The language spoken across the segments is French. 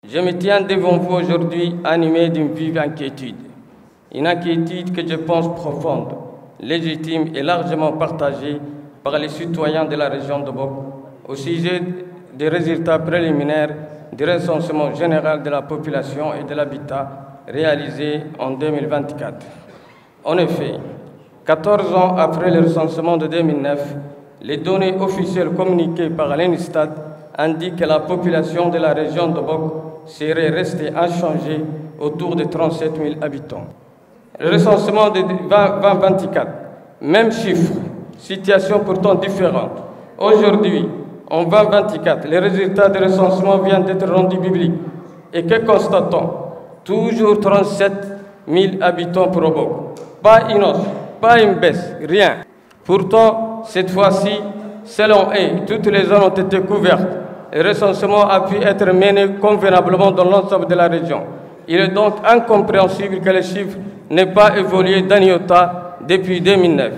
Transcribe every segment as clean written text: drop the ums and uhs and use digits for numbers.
Je me tiens devant vous aujourd'hui animé d'une vive inquiétude. Une inquiétude que je pense profonde, légitime et largement partagée par les citoyens de la région de Bok au sujet des résultats préliminaires du recensement général de la population et de l'habitat réalisé en 2024. En effet, 14 ans après le recensement de 2009, les données officielles communiquées par l'ENISTAD indiquent que la population de la région de Bok serait restée inchangée autour de 37 000 habitants. Le recensement de 2024, même chiffre, situation pourtant différente. Aujourd'hui, en 2024, les résultats du recensement viennent d'être rendus publics. Et que constatons? Toujours 37 000 habitants pour Bok. Pas une hausse, pas une baisse, rien. Pourtant, cette fois-ci, selon eux, toutes les zones ont été couvertes. Le recensement a pu être mené convenablement dans l'ensemble de la région. Il est donc incompréhensible que les chiffres n'aient pas évolué d'un iota depuis 2009,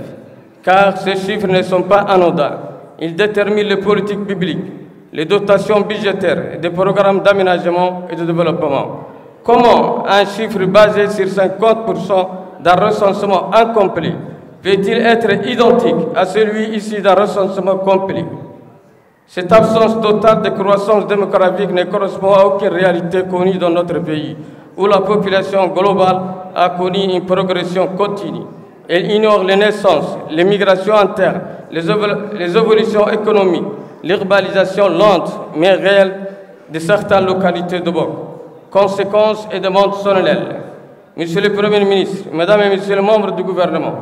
car ces chiffres ne sont pas anodins. Ils déterminent les politiques publiques, les dotations budgétaires et des programmes d'aménagement et de développement. Comment un chiffre basé sur 50% d'un recensement incomplet peut-il être identique à celui issu d'un recensement complet? Cette absence totale de croissance démographique ne correspond à aucune réalité connue dans notre pays, où la population globale a connu une progression continue. Elle ignore les naissances, les migrations internes, les évolutions économiques, l'urbanisation lente mais réelle de certaines localités de Bok. Conséquences et demandes solennelles. Monsieur le Premier ministre, Mesdames et Messieurs les membres du gouvernement,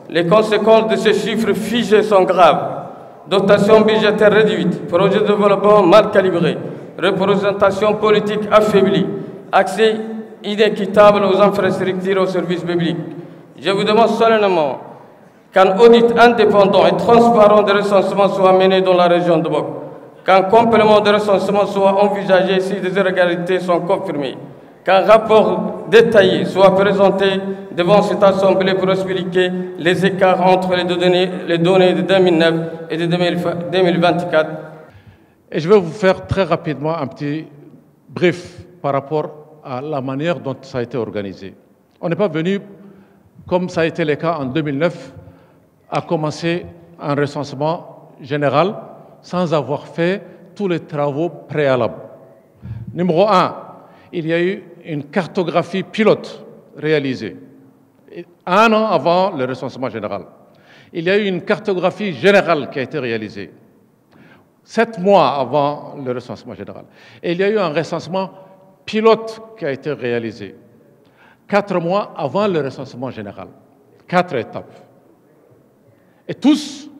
les conséquences de ces chiffres figés sont graves. Dotation budgétaire réduite, projet de développement mal calibré, représentation politique affaiblie, accès inéquitable aux infrastructures et aux services publics. Je vous demande solennellement qu'un audit indépendant et transparent de recensement soit mené dans la région de Bok, qu'un complément de recensement soit envisagé si des irrégularités sont confirmées, qu'un rapport détaillé soit présenté devant cette Assemblée pour expliquer les écarts entre les données de 2009 et de 2024. Et je vais vous faire très rapidement un petit brief par rapport à la manière dont ça a été organisé. On n'est pas venu, comme ça a été le cas en 2009, à commencer un recensement général sans avoir fait tous les travaux préalables. Numéro 1, il y a eu une cartographie pilote réalisée, 1 an avant le recensement général. Il y a eu une cartographie générale qui a été réalisée, 7 mois avant le recensement général. Et il y a eu un recensement pilote qui a été réalisé, 4 mois avant le recensement général. 4 étapes. Et tous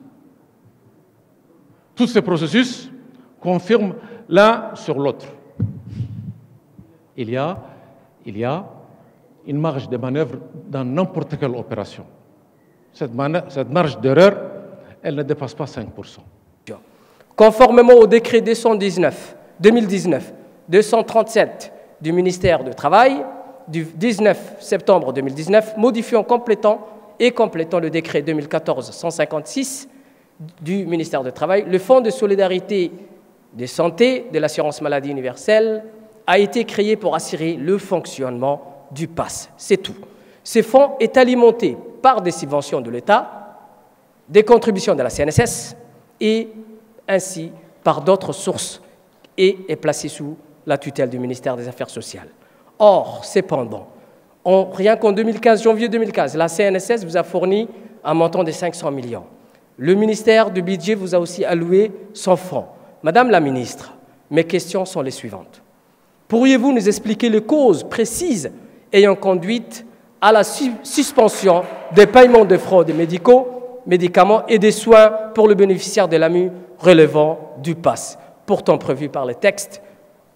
ces processus confirment l'un sur l'autre. Il y a une marge de manœuvre dans n'importe quelle opération. Cette marge d'erreur, elle ne dépasse pas 5%. Conformément au décret 2019-237 du ministère du Travail du 19 septembre 2019, modifiant, complétant le décret 2014-156 du ministère du Travail, le Fonds de solidarité de santé de l'assurance maladie universelle a été créé pour assurer le fonctionnement du PASS. C'est tout. Ce fonds est alimenté par des subventions de l'État, des contributions de la CNSS et ainsi par d'autres sources et est placé sous la tutelle du ministère des Affaires sociales. Or, cependant, rien qu'en 2015, janvier 2015, la CNSS vous a fourni un montant de 500 millions. Le ministère du Budget vous a aussi alloué son fonds. Madame la ministre, mes questions sont les suivantes. Pourriez-vous nous expliquer les causes précises ayant conduit à la suspension des paiements de fraudes médicaments et des soins pour le bénéficiaire de l'AMU relevant du PASS, pourtant prévu par les textes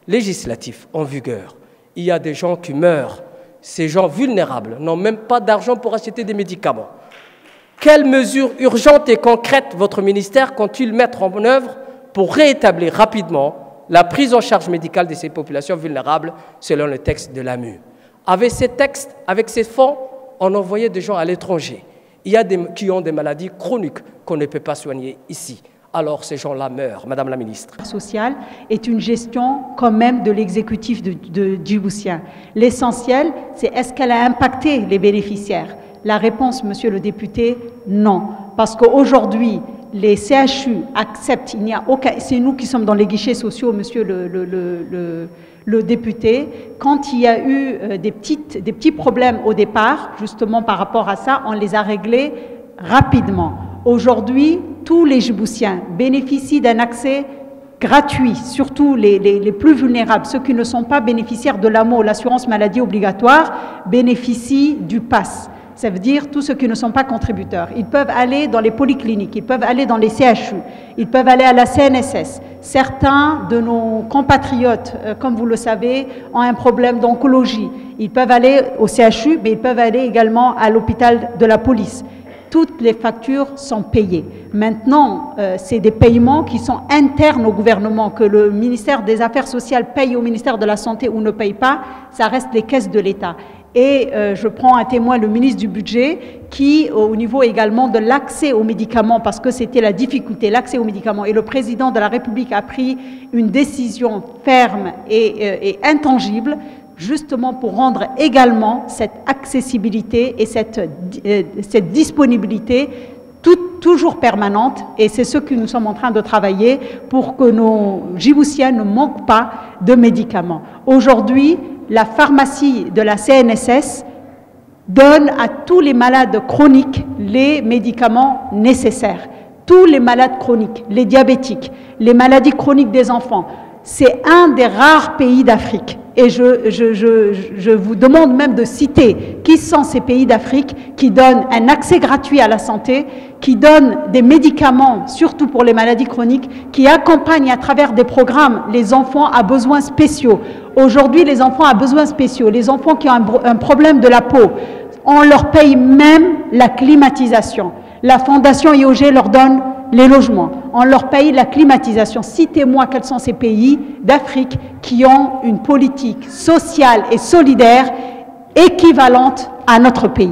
législatifs en vigueur? Il y a des gens qui meurent. Ces gens vulnérables n'ont même pas d'argent pour acheter des médicaments. Quelles mesures urgentes et concrètes votre ministère compte-t-il mettre en œuvre pour rétablir rapidement la prise en charge médicale de ces populations vulnérables selon le texte de l'AMU? Avec ces textes, avec ces fonds, on envoyait des gens à l'étranger. Il y a qui ont des maladies chroniques qu'on ne peut pas soigner ici. alors ces gens-là meurent, Madame la Ministre. Sociale est une gestion quand même de l'exécutif djiboutien. L'essentiel, c'est est-ce qu'elle a impacté les bénéficiaires? La réponse, monsieur le député, non. Parce qu'aujourd'hui, les CHU acceptent, il n'y a aucun, c'est nous qui sommes dans les guichets sociaux, monsieur le député, quand il y a eu des petits problèmes au départ, justement par rapport à ça, on les a réglés rapidement. Aujourd'hui, tous les Djiboutiens bénéficient d'un accès gratuit, surtout les plus vulnérables, ceux qui ne sont pas bénéficiaires de l'AMO, l'assurance maladie obligatoire, bénéficient du PASS. Ça veut dire tous ceux qui ne sont pas contributeurs. Ils peuvent aller dans les polycliniques, ils peuvent aller dans les CHU, ils peuvent aller à la CNSS. Certains de nos compatriotes, comme vous le savez, ont un problème d'oncologie. Ils peuvent aller au CHU, mais ils peuvent aller également à l'hôpital de la police. Toutes les factures sont payées. Maintenant, c'est des paiements qui sont internes au gouvernement, que le ministère des Affaires sociales paye au ministère de la Santé ou ne paye pas, ça reste les caisses de l'État. Et je prends à témoin le ministre du Budget qui, au niveau également de l'accès aux médicaments, parce que c'était la difficulté, l'accès aux médicaments, et le président de la République a pris une décision ferme et intangible, justement pour rendre également cette accessibilité et cette disponibilité toujours permanente, et c'est ce que nous sommes en train de travailler pour que nos Djiboutiens ne manquent pas de médicaments. Aujourd'hui, la pharmacie de la CNSS donne à tous les malades chroniques les médicaments nécessaires. Tous les malades chroniques, les diabétiques, les maladies chroniques des enfants. C'est un des rares pays d'Afrique. Et je vous demande même de citer qui sont ces pays d'Afrique qui donnent un accès gratuit à la santé, qui donnent des médicaments, surtout pour les maladies chroniques, qui accompagnent à travers des programmes les enfants à besoins spéciaux. Aujourd'hui, les enfants à besoins spéciaux, les enfants qui ont un problème de la peau, on leur paye même la climatisation. La Fondation IOG leur donne les logements, on leur paye la climatisation. Citez-moi quels sont ces pays d'Afrique qui ont une politique sociale et solidaire équivalente à notre pays.